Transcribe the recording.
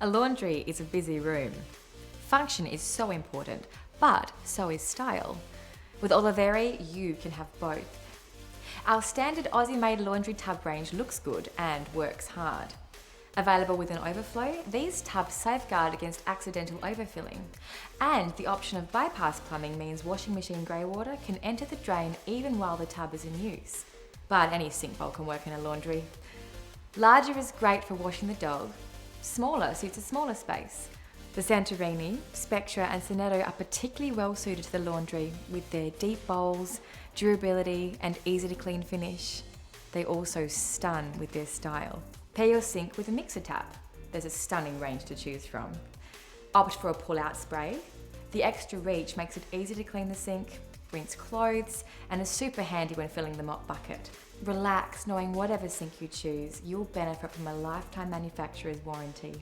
A laundry is a busy room. Function is so important, but so is style. With Oliveri, you can have both. Our standard Aussie-made laundry tub range looks good and works hard. Available with an overflow, these tubs safeguard against accidental overfilling. And the option of bypass plumbing means washing machine grey water can enter the drain even while the tub is in use. But any sink bowl can work in a laundry. Larger is great for washing the dog. Smaller suits a smaller space. The Santorini, Spectra and Sonetto are particularly well suited to the laundry with their deep bowls, durability and easy to clean finish. They also stun with their style. Pair your sink with a mixer tap. There's a stunning range to choose from. Opt for a pull-out spray. The extra reach makes it easy to clean the sink, rinse clothes, and is super handy when filling the mop bucket. Relax knowing whatever sink you choose, you'll benefit from a lifetime manufacturer's warranty.